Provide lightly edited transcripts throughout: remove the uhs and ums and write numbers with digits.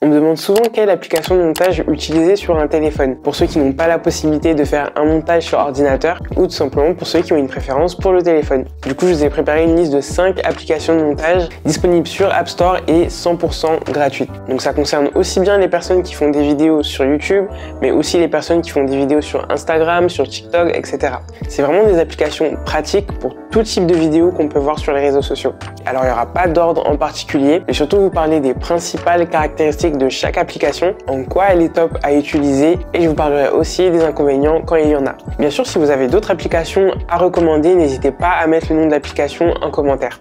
On me demande souvent quelle application de montage utiliser sur un téléphone, pour ceux qui n'ont pas la possibilité de faire un montage sur ordinateur ou tout simplement pour ceux qui ont une préférence pour le téléphone. Du coup, je vous ai préparé une liste de 5 applications de montage disponibles sur App Store et 100% gratuites. Donc ça concerne aussi bien les personnes qui font des vidéos sur YouTube, mais aussi les personnes qui font des vidéos sur Instagram, sur TikTok, etc. C'est vraiment des applications pratiques pour tout type de vidéos qu'on peut voir sur les réseaux sociaux. Alors il n'y aura pas d'ordre en particulier, mais surtout vous parler des principales caractéristiques de chaque application, en quoi elle est top à utiliser, et je vous parlerai aussi des inconvénients quand il y en a. Bien sûr, si vous avez d'autres applications à recommander, n'hésitez pas à mettre le nom de l'application en commentaire.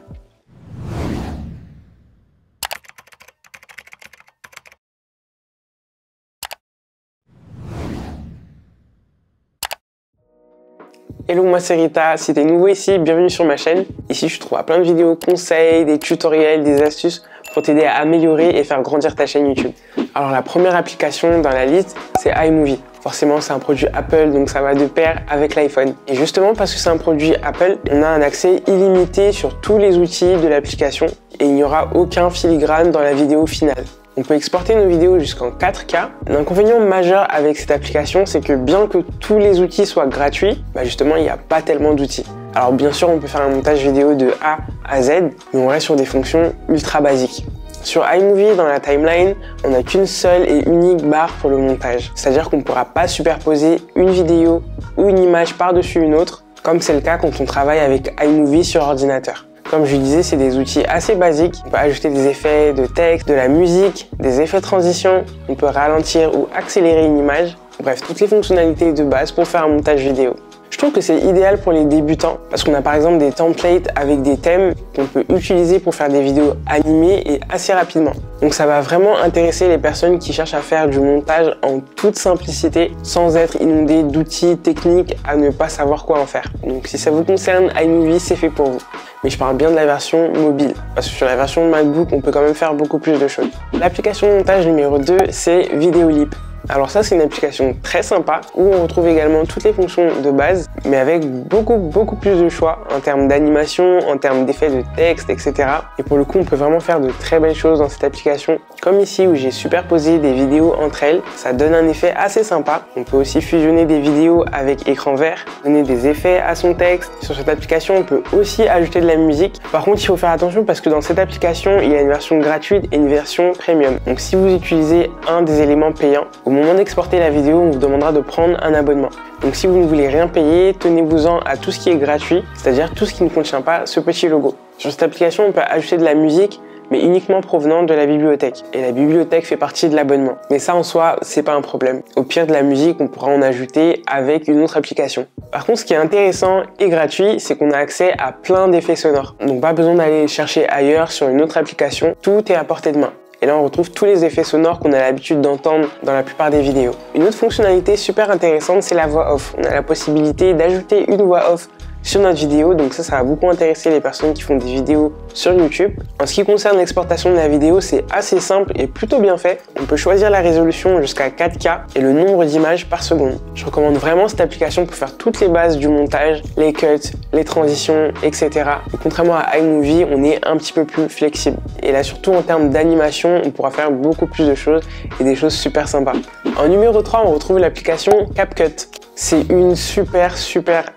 Hello, moi c'est Rita, si t'es nouveau ici, bienvenue sur ma chaîne. Ici tu trouveras plein de vidéos conseils, des tutoriels, des astuces pour t'aider à améliorer et faire grandir ta chaîne YouTube. Alors la première application dans la liste, c'est iMovie. Forcément c'est un produit Apple, donc ça va de pair avec l'iPhone. Et justement parce que c'est un produit Apple, on a un accès illimité sur tous les outils de l'application et il n'y aura aucun filigrane dans la vidéo finale. On peut exporter nos vidéos jusqu'en 4K. L'inconvénient majeur avec cette application, c'est que bien que tous les outils soient gratuits, justement, il n'y a pas tellement d'outils. Alors bien sûr, on peut faire un montage vidéo de A à Z, mais on reste sur des fonctions ultra basiques. Sur iMovie, dans la timeline, on n'a qu'une seule et unique barre pour le montage. C'est-à-dire qu'on ne pourra pas superposer une vidéo ou une image par-dessus une autre, comme c'est le cas quand on travaille avec iMovie sur ordinateur. Comme je disais, c'est des outils assez basiques. On peut ajouter des effets de texte, de la musique, des effets de transition. On peut ralentir ou accélérer une image. Bref, toutes les fonctionnalités de base pour faire un montage vidéo. Je trouve que c'est idéal pour les débutants parce qu'on a par exemple des templates avec des thèmes qu'on peut utiliser pour faire des vidéos animées et assez rapidement. Donc ça va vraiment intéresser les personnes qui cherchent à faire du montage en toute simplicité sans être inondé d'outils techniques à ne pas savoir quoi en faire. Donc si ça vous concerne, iMovie c'est fait pour vous. Mais je parle bien de la version mobile, parce que sur la version MacBook, on peut quand même faire beaucoup plus de choses. L'application de montage numéro 2, c'est Videolip. Alors ça, c'est une application très sympa où on retrouve également toutes les fonctions de base, mais avec beaucoup plus de choix en termes d'animation, en termes d'effets de texte, etc. Et pour le coup, on peut vraiment faire de très belles choses dans cette application. Comme ici où j'ai superposé des vidéos entre elles, ça donne un effet assez sympa. On peut aussi fusionner des vidéos avec écran vert, donner des effets à son texte. Sur cette application, on peut aussi ajouter de la musique. Par contre, il faut faire attention parce que dans cette application, il y a une version gratuite et une version premium. Donc si vous utilisez un des éléments payants, au moment d'exporter la vidéo, on vous demandera de prendre un abonnement. Donc si vous ne voulez rien payer, tenez-vous-en à tout ce qui est gratuit, c'est-à-dire tout ce qui ne contient pas ce petit logo. Sur cette application, on peut ajouter de la musique, mais uniquement provenant de la bibliothèque. Et la bibliothèque fait partie de l'abonnement. Mais ça en soi, c'est pas un problème. Au pire, de la musique, on pourra en ajouter avec une autre application. Par contre, ce qui est intéressant et gratuit, c'est qu'on a accès à plein d'effets sonores. Donc pas besoin d'aller chercher ailleurs sur une autre application. Tout est à portée de main. Et là, on retrouve tous les effets sonores qu'on a l'habitude d'entendre dans la plupart des vidéos. Une autre fonctionnalité super intéressante, c'est la voix off. On a la possibilité d'ajouter une voix off sur notre vidéo, donc ça va beaucoup intéresser les personnes qui font des vidéos sur YouTube. En ce qui concerne l'exportation de la vidéo, c'est assez simple et plutôt bien fait. On peut choisir la résolution jusqu'à 4K et le nombre d'images par seconde. Je recommande vraiment cette application pour faire toutes les bases du montage, les cuts, les transitions, etc. Et contrairement à iMovie, on est un petit peu plus flexible. Et là, surtout en termes d'animation, on pourra faire beaucoup plus de choses et des choses super sympas. En numéro 3, on retrouve l'application CapCut. C'est une super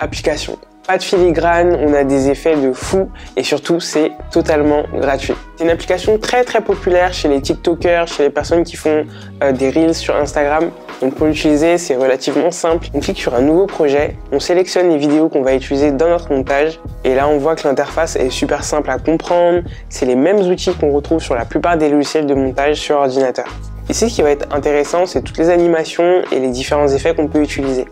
application. Pas de filigrane, on a des effets de fou et surtout c'est totalement gratuit. C'est une application très populaire chez les TikTokers, chez les personnes qui font des Reels sur Instagram. Donc pour l'utiliser, c'est relativement simple. On clique sur un nouveau projet, on sélectionne les vidéos qu'on va utiliser dans notre montage et là on voit que l'interface est super simple à comprendre. C'est les mêmes outils qu'on retrouve sur la plupart des logiciels de montage sur ordinateur. Ici, ce qui va être intéressant, c'est toutes les animations et les différents effets qu'on peut utiliser.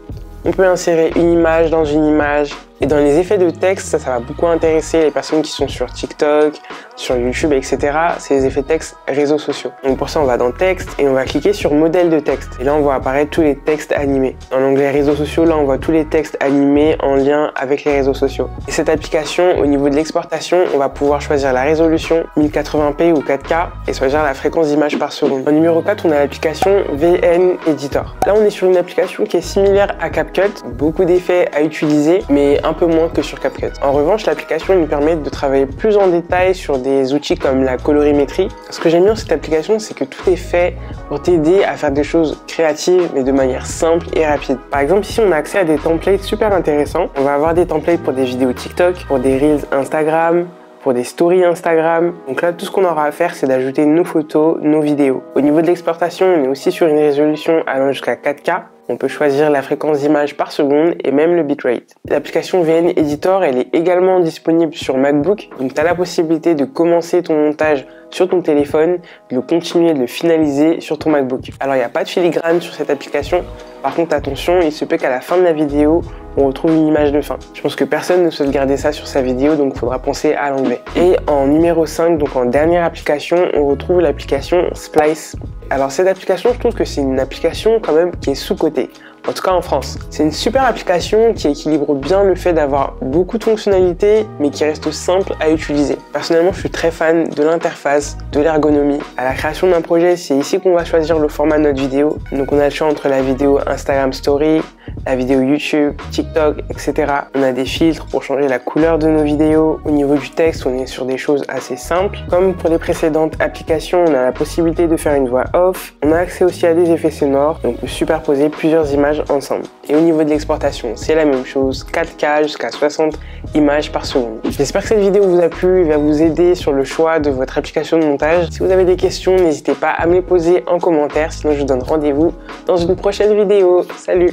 On peut insérer une image dans une image. Et dans les effets de texte, ça va beaucoup intéresser les personnes qui sont sur TikTok, sur YouTube, etc. C'est les effets de texte réseaux sociaux. Donc pour ça, on va dans texte et on va cliquer sur modèle de texte. Et là, on voit apparaître tous les textes animés. Dans l'onglet réseaux sociaux, là, on voit tous les textes animés en lien avec les réseaux sociaux. Et cette application, au niveau de l'exportation, on va pouvoir choisir la résolution 1080p ou 4K et choisir la fréquence d'image par seconde. En numéro 4, on a l'application VN Editor. Là, on est sur une application qui est similaire à CapCut. Beaucoup d'effets à utiliser, mais un peu moins que sur CapCut. En revanche, l'application nous permet de travailler plus en détail sur des outils comme la colorimétrie. Ce que j'aime bien dans cette application, c'est que tout est fait pour t'aider à faire des choses créatives mais de manière simple et rapide. Par exemple, ici on a accès à des templates super intéressants. On va avoir des templates pour des vidéos TikTok, pour des Reels Instagram, pour des stories Instagram. Donc là, tout ce qu'on aura à faire, c'est d'ajouter nos photos, nos vidéos. Au niveau de l'exportation, on est aussi sur une résolution allant jusqu'à 4K. On peut choisir la fréquence d'image par seconde et même le bitrate. L'application VN Editor, elle est également disponible sur MacBook. Donc tu as la possibilité de commencer ton montage sur ton téléphone, de le continuer, de le finaliser sur ton MacBook. Alors il n'y a pas de filigrane sur cette application. Par contre, attention, il se peut qu'à la fin de la vidéo, on retrouve une image de fin. Je pense que personne ne souhaite garder ça sur sa vidéo, donc il faudra penser à l'enlever. Et en numéro 5, donc en dernière application, on retrouve l'application Splice. Alors cette application, je trouve que c'est une application quand même qui est sous-cotée. En tout cas en France. C'est une super application qui équilibre bien le fait d'avoir beaucoup de fonctionnalités mais qui reste simple à utiliser. Personnellement, je suis très fan de l'interface, de l'ergonomie. À la création d'un projet, c'est ici qu'on va choisir le format de notre vidéo. Donc on a le choix entre la vidéo Instagram Story, la vidéo YouTube, TikTok, etc. On a des filtres pour changer la couleur de nos vidéos. Au niveau du texte, on est sur des choses assez simples. Comme pour les précédentes applications, on a la possibilité de faire une voix off. On a accès aussi à des effets sonores. Donc on peut superposer plusieurs images ensemble. Et au niveau de l'exportation, c'est la même chose, 4K jusqu'à 60 images par seconde. J'espère que cette vidéo vous a plu et va vous aider sur le choix de votre application de montage. Si vous avez des questions, n'hésitez pas à me les poser en commentaire, sinon je vous donne rendez-vous dans une prochaine vidéo. Salut!